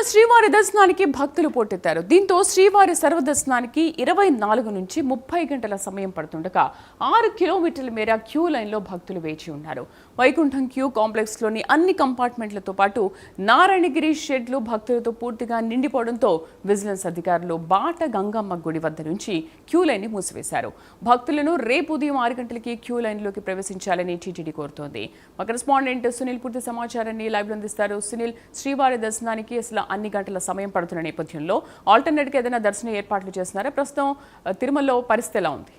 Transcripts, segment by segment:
శ్రీవారి దర్శనానికి భక్తులు పోటెత్తారు. దీంతో శ్రీవారి సర్వదర్శనానికి 24 నుంచి 30 గంటల సమయం పడుతుండగా 6 కిలోమీటర్ల మేర క్యూ లైన్లో భక్తులు వేచి ఉన్నారు. వైకుంఠం క్యూ కాంప్లెక్స్లోని అన్ని కంపార్ట్మెంట్లతో పాటు నారాయణగిరి షెడ్లు భక్తులతో పూర్తిగా నిండిపోవడంతో విజిలెన్స్ అధికారులు బాట గంగమ్మ గుడి వద్ద నుంచి క్యూ లైన్ ని మూసివేశారు. భక్తులను రేపు ఉదయం 6 గంటలకి క్యూ లైన్లోకి ప్రవేశించాలని టీటీడీ కోరుతోంది. మా కరెస్పాండెంట్ సునీల్ పూర్తి సమాచారాన్ని లైవ్లో అందిస్తారు. సునీల్, శ్రీవారి దర్శనానికి అసలు అన్ని గంటల సమయం పడుతున్న నేపథ్యంలో ఆల్టర్నేట్గా ఏదైనా దర్శన ఏర్పాట్లు చేస్తున్నారా? ప్రస్తుతం తిరుమలలో పరిస్థితి ఎలా ఉంది?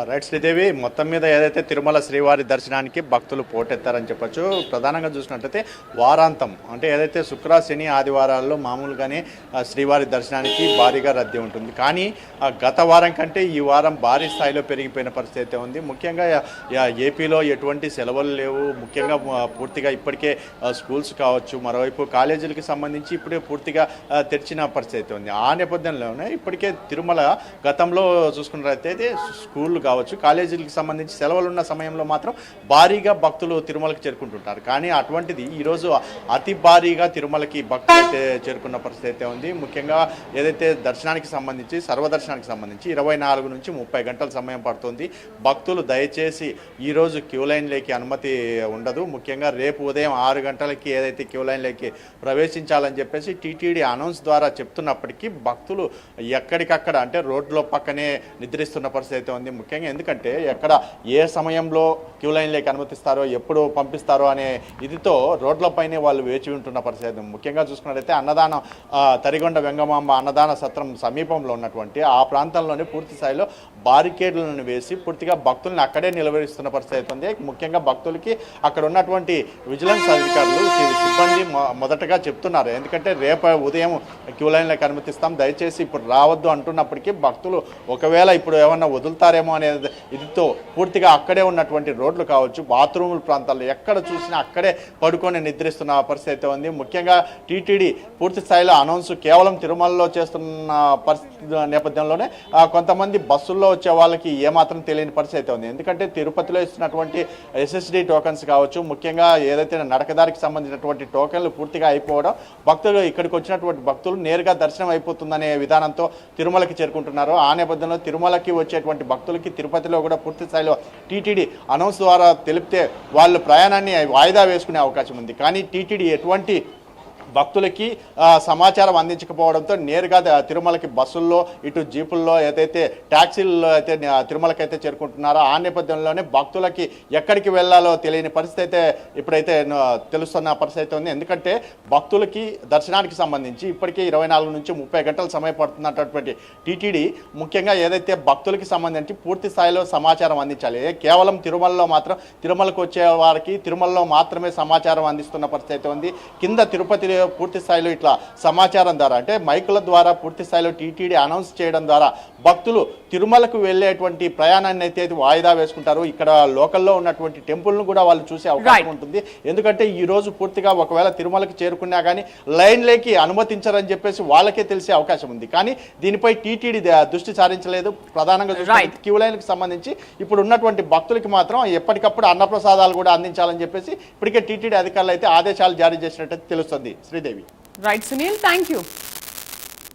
రైట్ శ్రీదేవి, మొత్తం మీద ఏదైతే తిరుమల శ్రీవారి దర్శనానికి భక్తులు పోటెత్తారని చెప్పొచ్చు. ప్రధానంగా చూసినట్లయితే వారాంతం అంటే ఏదైతే శుక్ర శని ఆదివారాల్లో మామూలుగానే శ్రీవారి దర్శనానికి భారీగా రద్దీ ఉంటుంది. కానీ గత వారం కంటే ఈ వారం భారీ స్థాయిలో పెరిగిపోయిన పరిస్థితి ఉంది. ముఖ్యంగా ఏపీలో ఎటువంటి సెలవులు లేవు. ముఖ్యంగా పూర్తిగా ఇప్పటికే స్కూల్స్ కావచ్చు, మరోవైపు కాలేజీలకు సంబంధించి ఇప్పుడే పూర్తిగా తెరిచిన పరిస్థితి ఉంది. ఆ నేపథ్యంలోనే ఇప్పటికే తిరుమల గతంలో చూసుకున్నట్లయితే స్కూళ్ళు కావచ్చు, కాలేజీలకు సంబంధించి సెలవులు ఉన్న సమయంలో మాత్రం భారీగా భక్తులు తిరుమలకి చేరుకుంటుంటారు. కానీ అటువంటిది ఈరోజు అతి భారీగా తిరుమలకి భక్తులు అయితే చేరుకున్న పరిస్థితి ఉంది. ముఖ్యంగా ఏదైతే దర్శనానికి సంబంధించి సర్వదర్శనానికి సంబంధించి 24 నుంచి 30 గంటల సమయం పడుతుంది. భక్తులు దయచేసి ఈరోజు క్యూ లైన్లోకి అనుమతి ఉండదు. ముఖ్యంగా రేపు ఉదయం 6 గంటలకి ఏదైతే క్యూ లైన్లోకి ప్రవేశించాలని చెప్పేసి టీటీడీ అనౌన్స్ ద్వారా చెప్తున్నప్పటికీ భక్తులు ఎక్కడికక్కడ అంటే రోడ్ల పక్కనే నిద్రిస్తున్న పరిస్థితి ఉంది. ముఖ్యంగా ఎందుకంటే ఎక్కడ ఏ సమయంలో క్యూ లైన్లోకి అనుమతిస్తారో, ఎప్పుడు పంపిస్తారో అనే ఇదితో రోడ్లపైనే వాళ్ళు వేచి ఉంటున్న పరిస్థితి. ముఖ్యంగా చూసుకున్నట్లయితే అన్నదానం తరిగొండ వెంగమాంబ అన్నదాన సత్రం సమీపంలో ఉన్నటువంటి ఆ ప్రాంతంలోనే పూర్తి స్థాయిలో బారికేడ్లను వేసి పూర్తిగా భక్తుల్ని అక్కడే నిలవరిస్తున్న పరిస్థితి ఉంది. ముఖ్యంగా భక్తులకి అక్కడ ఉన్నటువంటి విజిలెన్స్ అధికారులు సిబ్బంది మొదటగా చెప్తున్నారు, ఎందుకంటే రేపు ఉదయం క్యూ లైన్లోకి అనుమతిస్తాం, దయచేసి ఇప్పుడు రావద్దు అంటున్నప్పటికీ భక్తులు ఒకవేళ ఇప్పుడు ఏమన్నా వదులుతారేమో అనే ఇదితో పూర్తిగా అక్కడే ఉన్నటువంటి రోడ్లు కావచ్చు, బాత్రూముల ప్రాంతాల్లో ఎక్కడ చూసినా అక్కడే పడుకొని నిద్రిస్తున్న పరిస్థితి ఉంది. ముఖ్యంగా టీటీడీ పూర్తి స్థాయిలో అనౌన్స్ కేవలం తిరుమలలో చేస్తున్న పరిస్థితి నేపథ్యంలోనే కొంతమంది బస్సుల్లో వచ్చే వాళ్ళకి ఏమాత్రం తెలియని పరిస్థితి ఉంది. ఎందుకంటే తిరుపతిలో ఇస్తున్నటువంటి ఎస్ఎస్డి టోకన్స్ కావచ్చు, ముఖ్యంగా ఏదైతే నడకదారికి సంబంధించినటువంటి టోకన్లు పూర్తిగా అయిపోవడం, భక్తులు ఇక్కడికి వచ్చినటువంటి భక్తులు నేరుగా దర్శనం అయిపోతుందనే విధానంతో తిరుమలకి చేరుకుంటున్నారు. ఆ నేపథ్యంలో తిరుమలకి వచ్చేటువంటి భక్తులకి తిరుపతిలో కూడా పూర్తి స్థాయిలో టీటీడీ అనౌన్స్ ద్వారా తెలిపితే వాళ్ళు ప్రయాణాన్ని వాయిదా వేసుకునే అవకాశం ఉంది. కానీ టీటీడీ ఎటువంటి భక్తులకి సమాచారం అందించకపోవడంతో నేరుగా తిరుమలకి బస్సుల్లో ఇటు జీపుల్లో ఏదైతే ట్యాక్సీల్లో అయితే తిరుమలకి అయితే చేరుకుంటున్నారో ఆ నేపథ్యంలోనే భక్తులకి ఎక్కడికి వెళ్ళాలో తెలియని పరిస్థితి అయితే ఇప్పుడైతే తెలుస్తున్న పరిస్థితి ఉంది. ఎందుకంటే భక్తులకి దర్శనానికి సంబంధించి ఇప్పటికే 24 నుంచి 30 గంటల సమయం పడుతున్నటువంటి టీటీడీ ముఖ్యంగా ఏదైతే భక్తులకి సంబంధించి పూర్తి స్థాయిలో సమాచారం అందించాలి. కేవలం తిరుమలలో మాత్రం తిరుమలకు వచ్చే వారికి తిరుమలలో మాత్రమే సమాచారం అందిస్తున్న పరిస్థితి ఉంది. కింద తిరుపతిలో పూర్తి స్థాయిలో ఇట్లా సమాచారం ద్వారా అంటే మైకుల ద్వారా పూర్తి స్థాయిలో టీటీడీ అనౌన్స్ చేయడం ద్వారా భక్తులు తిరుమలకు వెళ్ళేటువంటి ప్రయాణాన్ని అయితే వాయిదా వేసుకుంటారు. ఇక్కడ లోకల్లో ఉన్నటువంటి టెంపుల్ను కూడా వాళ్ళు చూసే అవకాశం ఉంటుంది. ఎందుకంటే ఈ రోజు పూర్తిగా ఒకవేళ తిరుమలకి చేరుకున్నా కానీ లైన్లోకి అనుమతించరని చెప్పేసి వాళ్ళకే తెలిసే అవకాశం ఉంది. కానీ దీనిపై టీటీడీ దృష్టి సారించలేదు. ప్రధానంగా క్యూ లైన్కి సంబంధించి ఇప్పుడు ఉన్నటువంటి భక్తులకి మాత్రం ఎప్పటికప్పుడు అన్నప్రసాదాలు కూడా అందించాలని చెప్పేసి ఇప్పటికే టీటీడీ అధికారులు అయితే ఆదేశాలు జారీ చేసినట్టు తెలుస్తుంది. Sridevi. Right Sunil, thank you.